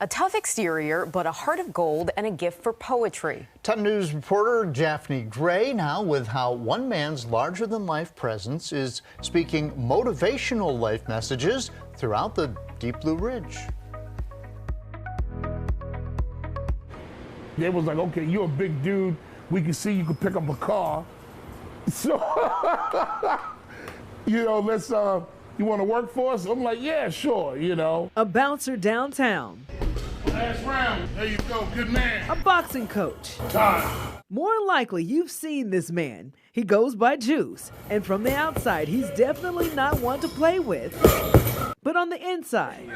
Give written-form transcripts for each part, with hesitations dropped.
A tough exterior, but a heart of gold and a gift for poetry. 10 News reporter Daphne Gray now with how one man's larger-than-life presence is speaking motivational life messages throughout the Deep Blue Ridge. They was like, okay, you're a big dude. We can see you can pick up a car. So, let's, you want to work for us? I'm like, yeah, sure, A bouncer downtown. Last round. There you go. Good man. A boxing coach. Time. More likely, you've seen this man. He goes by Juice. And from the outside, he's definitely not one to play with. But on the inside,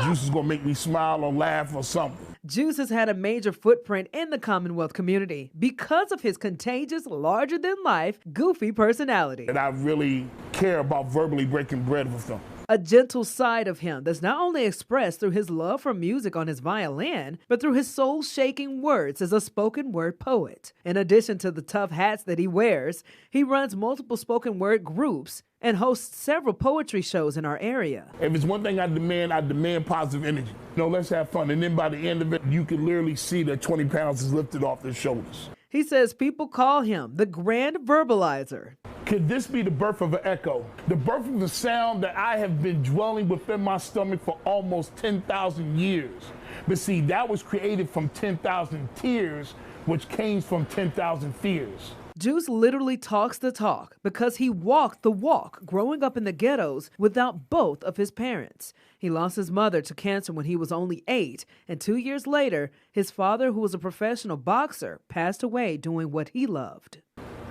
Juice is going to make me smile or laugh or something. Juice has had a major footprint in the Commonwealth community because of his contagious, larger-than-life, goofy personality. And I really care about verbally breaking bread with them. A gentle side of him that's not only expressed through his love for music on his violin, but through his soul-shaking words as a spoken word poet. In addition to the tough hats that he wears, he runs multiple spoken word groups and hosts several poetry shows in our area. If it's one thing I demand positive energy. Let's have fun. And then by the end of it, you can literally see that 20 pounds is lifted off their shoulders. He says people call him the Grand Verbalizer. Could this be the birth of an echo? The birth of a sound that I have been dwelling within my stomach for almost 10,000 years. But see, that was created from 10,000 tears, which came from 10,000 fears. Juice literally talks the talk because he walked the walk growing up in the ghettos without both of his parents. He lost his mother to cancer when he was only 8, and 2 years later, his father, who was a professional boxer, passed away doing what he loved.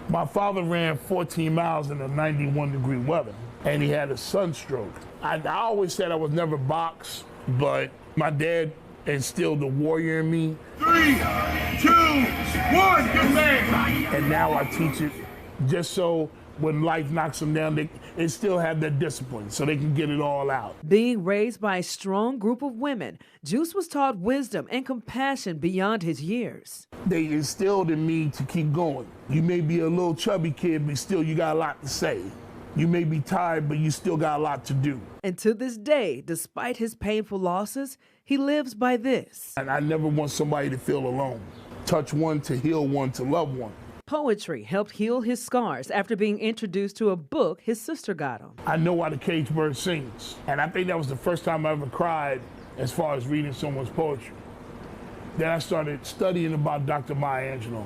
My father ran 14 miles in a 91-degree weather, and he had a sunstroke. I always said I would never box, but my dad instilled the warrior in me. 3, 2, 1, good man! And now I teach it just so when life knocks them down, they still have that discipline so they can get it all out. Being raised by a strong group of women, Juice was taught wisdom and compassion beyond his years. They instilled in me to keep going. You may be a little chubby kid, but still you got a lot to say. You may be tired, but you still got a lot to do. And to this day, despite his painful losses, he lives by this. And I never want somebody to feel alone. Touch one to heal one to love one. Poetry helped heal his scars after being introduced to a book his sister got him. I know why the cage bird sings. And I think that was the first time I ever cried as far as reading someone's poetry. Then I started studying about Dr. Maya Angelou.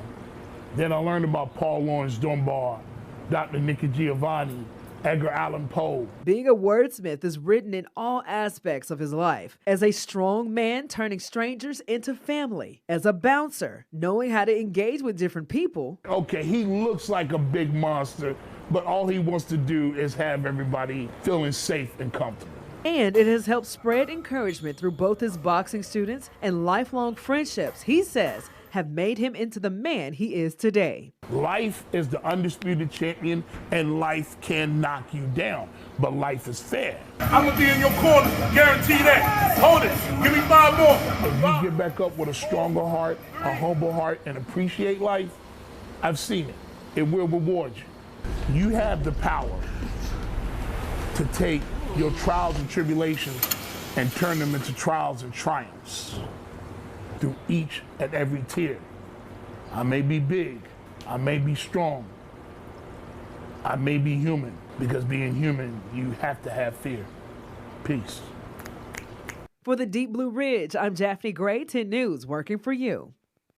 Then I learned about Paul Laurence Dunbar, Dr. Nikki Giovanni, Edgar Allan Poe. Being a wordsmith is written in all aspects of his life. As a strong man turning strangers into family. As a bouncer, knowing how to engage with different people. Okay, he looks like a big monster, but all he wants to do is have everybody feeling safe and comfortable. And it has helped spread encouragement through both his boxing students and lifelong friendships, he says, have made him into the man he is today. Life is the undisputed champion, and life can knock you down, but life is fair. I'm gonna be in your corner, guarantee that. Hold it, give me 5 more. If you get back up with a stronger heart, a humble heart, and appreciate life, I've seen it. It will reward you. You have the power to take your trials and tribulations and turn them into trials and triumphs through each and every tier. I may be big, I may be strong, I may be human, because being human, you have to have fear. Peace. For the Deep Blue Ridge, I'm Daphne Gray, 10 News, working for you.